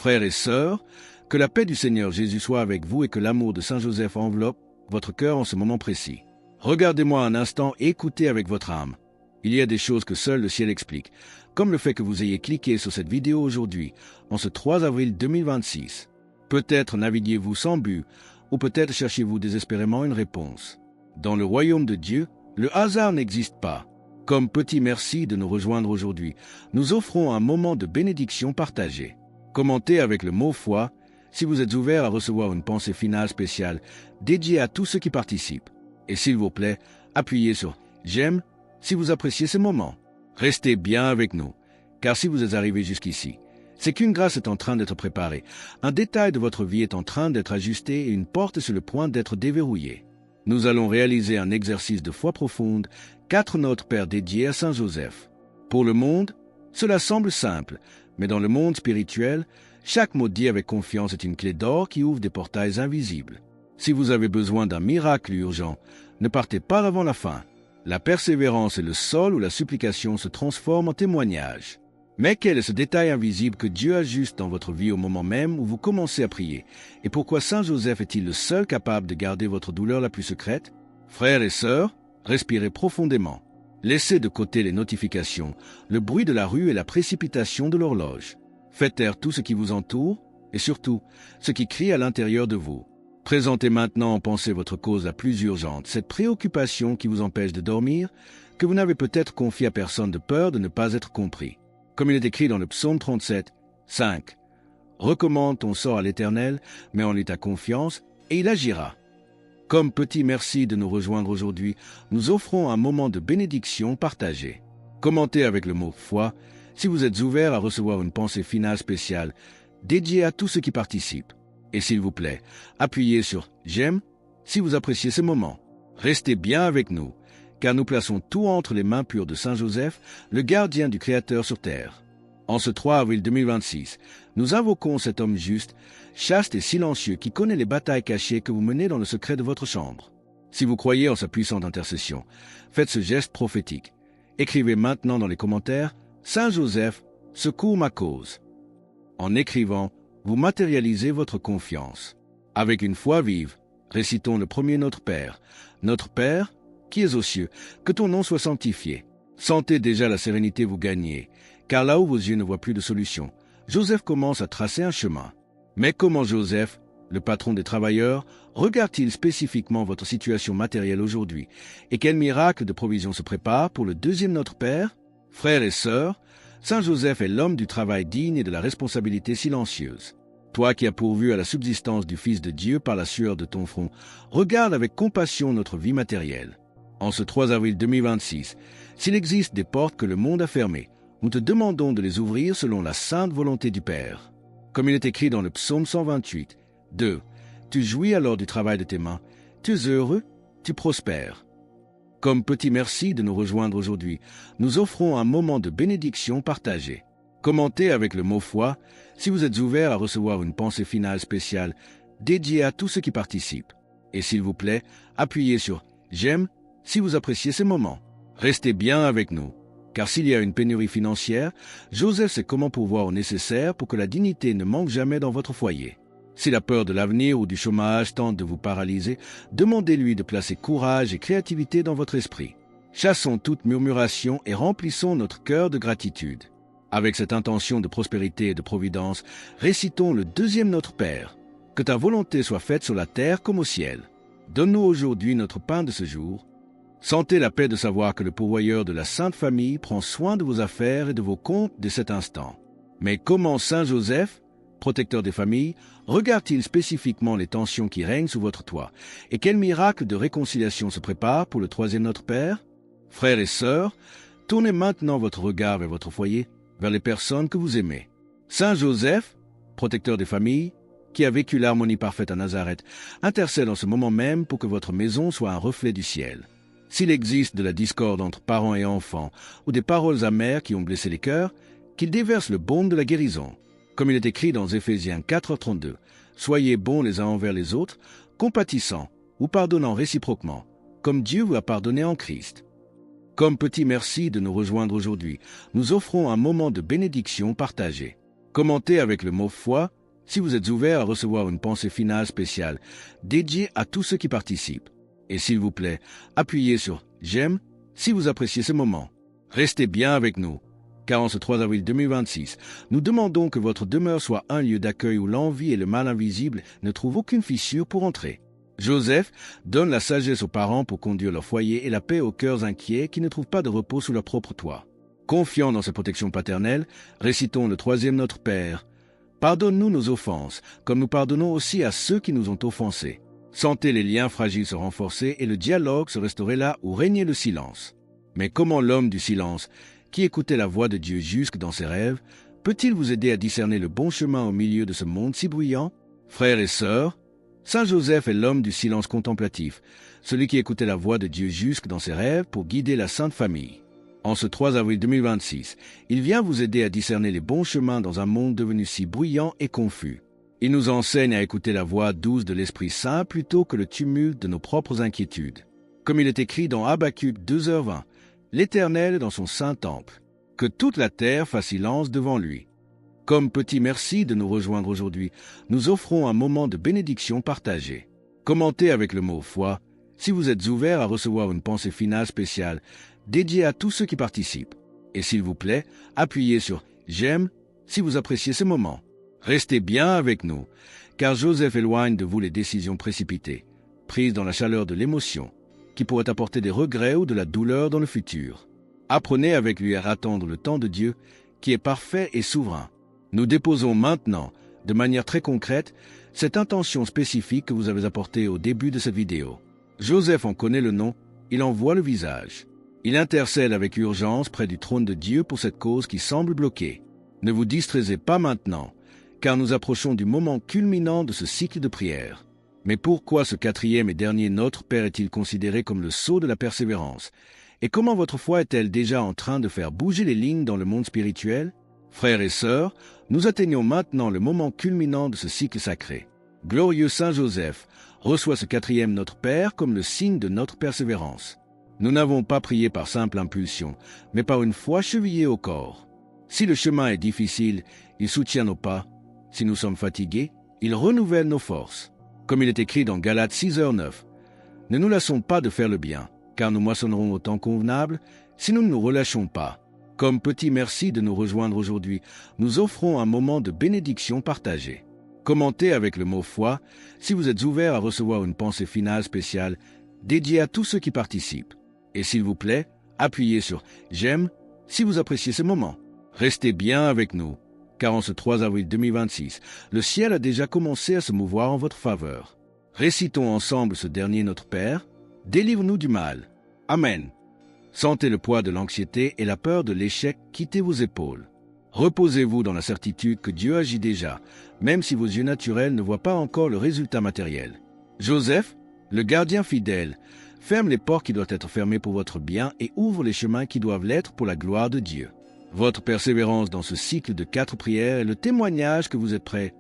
Frères et sœurs, que la paix du Seigneur Jésus soit avec vous et que l'amour de Saint Joseph enveloppe votre cœur en ce moment précis. Regardez-moi un instant et écoutez avec votre âme. Il y a des choses que seul le ciel explique, comme le fait que vous ayez cliqué sur cette vidéo aujourd'hui, en ce 3 avril 2026. Peut-être naviguiez-vous sans but, ou peut-être cherchez-vous désespérément une réponse. Dans le royaume de Dieu, le hasard n'existe pas. Comme petit merci de nous rejoindre aujourd'hui, nous offrons un moment de bénédiction partagée. Commentez avec le mot foi si vous êtes ouvert à recevoir une pensée finale spéciale dédiée à tous ceux qui participent. Et s'il vous plaît, appuyez sur « J'aime » si vous appréciez ce moment. Restez bien avec nous, car si vous êtes arrivé jusqu'ici, c'est qu'une grâce est en train d'être préparée, un détail de votre vie est en train d'être ajusté et une porte est sur le point d'être déverrouillée. Nous allons réaliser un exercice de foi profonde, 4 Notre Père dédiés à Saint Joseph. Pour le monde, cela semble simple, mais dans le monde spirituel, chaque mot dit avec confiance est une clé d'or qui ouvre des portails invisibles. Si vous avez besoin d'un miracle urgent, ne partez pas avant la fin. La persévérance est le sol où la supplication se transforme en témoignage. Mais quel est ce détail invisible que Dieu ajuste dans votre vie au moment même où vous commencez à prier? Et pourquoi Saint Joseph est-il le seul capable de garder votre douleur la plus secrète? Frères et sœurs, respirez profondément. Laissez de côté les notifications, le bruit de la rue et la précipitation de l'horloge. Faites taire tout ce qui vous entoure et surtout ce qui crie à l'intérieur de vous. Présentez maintenant en pensée votre cause la plus urgente, cette préoccupation qui vous empêche de dormir, que vous n'avez peut-être confiée à personne de peur de ne pas être compris. Comme il est écrit dans le psaume 37, 5. Recommande ton sort à l'Éternel, mets en lui ta confiance, et il agira. Comme petit merci de nous rejoindre aujourd'hui, nous offrons un moment de bénédiction partagée. Commentez avec le mot foi si vous êtes ouvert à recevoir une pensée finale spéciale dédiée à tous ceux qui participent. Et s'il vous plaît, appuyez sur « J'aime » si vous appréciez ce moment. Restez bien avec nous, car nous plaçons tout entre les mains pures de Saint Joseph, le gardien du Créateur sur terre. En ce 3 avril 2026, nous invoquons cet homme juste, chaste et silencieux qui connaît les batailles cachées que vous menez dans le secret de votre chambre. Si vous croyez en sa puissante intercession, faites ce geste prophétique. Écrivez maintenant dans les commentaires « Saint Joseph, secours ma cause ». En écrivant, vous matérialisez votre confiance. Avec une foi vive, récitons le premier Notre Père. Notre Père, qui es aux cieux, que ton nom soit sanctifié. Sentez déjà la sérénité vous gagner, car là où vos yeux ne voient plus de solution, Joseph commence à tracer un chemin. Mais comment Joseph, le patron des travailleurs, regarde-t-il spécifiquement votre situation matérielle aujourd'hui? Et quel miracle de provision se prépare pour le deuxième Notre Père? Frères et sœurs, Saint Joseph est l'homme du travail digne et de la responsabilité silencieuse. Toi qui as pourvu à la subsistance du Fils de Dieu par la sueur de ton front, regarde avec compassion notre vie matérielle. En ce 3 avril 2026, s'il existe des portes que le monde a fermées, nous te demandons de les ouvrir selon la sainte volonté du Père. Comme il est écrit dans le psaume 128, 2. Tu jouis alors du travail de tes mains, tu es heureux, tu prospères. Comme petit merci de nous rejoindre aujourd'hui, nous offrons un moment de bénédiction partagée. Commentez avec le mot foi si vous êtes ouvert à recevoir une pensée finale spéciale dédiée à tous ceux qui participent. Et s'il vous plaît, appuyez sur « J'aime » si vous appréciez ces moments. Restez bien avec nous, car s'il y a une pénurie financière, Joseph sait comment pourvoir au nécessaire pour que la dignité ne manque jamais dans votre foyer. Si la peur de l'avenir ou du chômage tente de vous paralyser, demandez-lui de placer courage et créativité dans votre esprit. Chassons toute murmuration et remplissons notre cœur de gratitude. Avec cette intention de prospérité et de providence, récitons le deuxième Notre Père. Que ta volonté soit faite sur la terre comme au ciel. Donne-nous aujourd'hui notre pain de ce jour. Sentez la paix de savoir que le pourvoyeur de la Sainte Famille prend soin de vos affaires et de vos comptes dès cet instant. Mais comment Saint Joseph, protecteur des familles, regarde-t-il spécifiquement les tensions qui règnent sous votre toit? Et quel miracle de réconciliation se prépare pour le troisième Notre Père? Frères et sœurs, tournez maintenant votre regard vers votre foyer, vers les personnes que vous aimez. Saint Joseph, protecteur des familles, qui a vécu l'harmonie parfaite à Nazareth, intercède en ce moment même pour que votre maison soit un reflet du ciel. S'il existe de la discorde entre parents et enfants, ou des paroles amères qui ont blessé les cœurs, qu'il déverse le baume de la guérison. Comme il est écrit dans Éphésiens 4:32, « Soyez bons les uns envers les autres, compatissants ou pardonnant réciproquement, comme Dieu vous a pardonné en Christ. » Comme petit merci de nous rejoindre aujourd'hui, nous offrons un moment de bénédiction partagée. Commentez avec le mot foi si vous êtes ouvert à recevoir une pensée finale spéciale dédiée à tous ceux qui participent. Et s'il vous plaît, appuyez sur « J'aime » si vous appréciez ce moment. Restez bien avec nous, car en ce 3 avril 2026, nous demandons que votre demeure soit un lieu d'accueil où l'envie et le mal invisible ne trouvent aucune fissure pour entrer. Joseph donne la sagesse aux parents pour conduire leur foyer et la paix aux cœurs inquiets qui ne trouvent pas de repos sous leur propre toit. Confiant dans sa protection paternelle, récitons le 3e Notre Père. Pardonne-nous nos offenses, comme nous pardonnons aussi à ceux qui nous ont offensés. Sentez les liens fragiles se renforcer et le dialogue se restaurer là où régnait le silence. Mais comment l'homme du silence, qui écoutait la voix de Dieu jusque dans ses rêves, peut-il vous aider à discerner le bon chemin au milieu de ce monde si bruyant? Frères et sœurs, Saint Joseph est l'homme du silence contemplatif, celui qui écoutait la voix de Dieu jusque dans ses rêves pour guider la Sainte Famille. En ce 3 avril 2026, il vient vous aider à discerner les bons chemins dans un monde devenu si bruyant et confus. Il nous enseigne à écouter la voix douce de l'Esprit Saint plutôt que le tumulte de nos propres inquiétudes. Comme il est écrit dans Habacuc 2h20, « L'Éternel est dans son saint temple, que toute la terre fasse silence devant lui. » Comme petit merci de nous rejoindre aujourd'hui, nous offrons un moment de bénédiction partagée. Commentez avec le mot « foi » si vous êtes ouvert à recevoir une pensée finale spéciale dédiée à tous ceux qui participent. Et s'il vous plaît, appuyez sur « J'aime » si vous appréciez ce moment. Restez bien avec nous, car Joseph éloigne de vous les décisions précipitées, prises dans la chaleur de l'émotion, qui pourraient apporter des regrets ou de la douleur dans le futur. Apprenez avec lui à attendre le temps de Dieu, qui est parfait et souverain. Nous déposons maintenant, de manière très concrète, cette intention spécifique que vous avez apportée au début de cette vidéo. Joseph en connaît le nom, il en voit le visage. Il intercède avec urgence près du trône de Dieu pour cette cause qui semble bloquée. Ne vous distraisez pas maintenant, car nous approchons du moment culminant de ce cycle de prière. Mais pourquoi ce 4e et dernier Notre Père est-il considéré comme le sceau de la persévérance? Et comment votre foi est-elle déjà en train de faire bouger les lignes dans le monde spirituel? Frères et sœurs, nous atteignons maintenant le moment culminant de ce cycle sacré. Glorieux Saint Joseph reçoit ce 4e Notre Père comme le signe de notre persévérance. Nous n'avons pas prié par simple impulsion, mais par une foi chevillée au corps. Si le chemin est difficile, il soutient nos pas. Si nous sommes fatigués, il renouvelle nos forces. Comme il est écrit dans Galates 6h9, « Ne nous lassons pas de faire le bien, car nous moissonnerons au temps convenable si nous ne nous relâchons pas. » Comme petit merci de nous rejoindre aujourd'hui, nous offrons un moment de bénédiction partagée. Commentez avec le mot « foi » si vous êtes ouvert à recevoir une pensée finale spéciale dédiée à tous ceux qui participent. Et s'il vous plaît, appuyez sur « J'aime » si vous appréciez ce moment. Restez bien avec nous, car en ce 3 avril 2026, le ciel a déjà commencé à se mouvoir en votre faveur. Récitons ensemble ce dernier Notre Père. Délivre-nous du mal. Amen. Sentez le poids de l'anxiété et la peur de l'échec quitter vos épaules. Reposez-vous dans la certitude que Dieu agit déjà, même si vos yeux naturels ne voient pas encore le résultat matériel. Joseph, le gardien fidèle, ferme les portes qui doivent être fermées pour votre bien et ouvre les chemins qui doivent l'être pour la gloire de Dieu. Votre persévérance dans ce cycle de 4 prières est le témoignage que vous êtes prêts,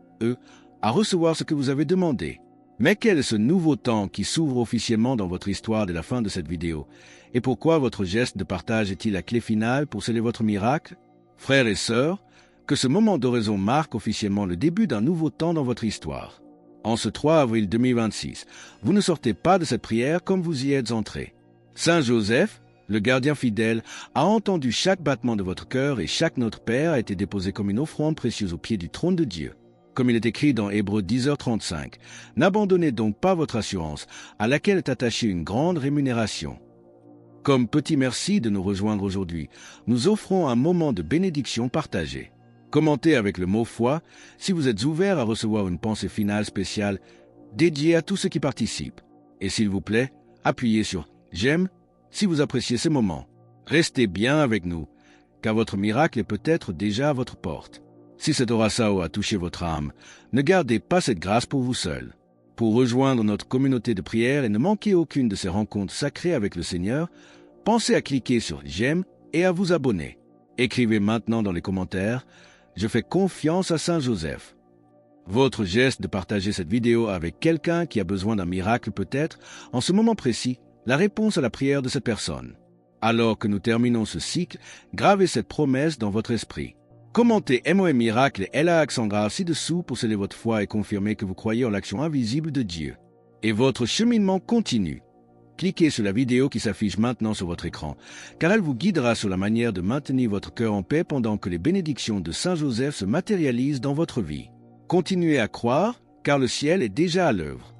à recevoir ce que vous avez demandé. Mais quel est ce nouveau temps qui s'ouvre officiellement dans votre histoire dès la fin de cette vidéo? Et pourquoi votre geste de partage est-il la clé finale pour sceller votre miracle? Frères et sœurs, que ce moment d'oraison marque officiellement le début d'un nouveau temps dans votre histoire. En ce 3 avril 2026, vous ne sortez pas de cette prière comme vous y êtes entré. Saint Joseph, le gardien fidèle, a entendu chaque battement de votre cœur et chaque Notre Père a été déposé comme une offrande précieuse au pied du trône de Dieu. Comme il est écrit dans Hébreux 10h35, « N'abandonnez donc pas votre assurance, à laquelle est attachée une grande rémunération. » Comme petit merci de nous rejoindre aujourd'hui, nous offrons un moment de bénédiction partagée. Commentez avec le mot « foi » si vous êtes ouvert à recevoir une pensée finale spéciale dédiée à tous ceux qui participent. Et s'il vous plaît, appuyez sur « J'aime » si vous appréciez ce moment. Restez bien avec nous, car votre miracle est peut-être déjà à votre porte. Si cet Orasao a touché votre âme, ne gardez pas cette grâce pour vous seul. Pour rejoindre notre communauté de prière et ne manquer aucune de ces rencontres sacrées avec le Seigneur, pensez à cliquer sur « J'aime » et à vous abonner. Écrivez maintenant dans les commentaires « Je fais confiance à Saint Joseph ». Votre geste de partager cette vidéo avec quelqu'un qui a besoin d'un miracle peut être, en ce moment précis, la réponse à la prière de cette personne. Alors que nous terminons ce cycle, gravez cette promesse dans votre esprit. Commentez MOM Miracle et LA accent grave ci-dessous pour sceller votre foi et confirmer que vous croyez en l'action invisible de Dieu. Et votre cheminement continue. Cliquez sur la vidéo qui s'affiche maintenant sur votre écran, car elle vous guidera sur la manière de maintenir votre cœur en paix pendant que les bénédictions de Saint Joseph se matérialisent dans votre vie. Continuez à croire, car le ciel est déjà à l'œuvre.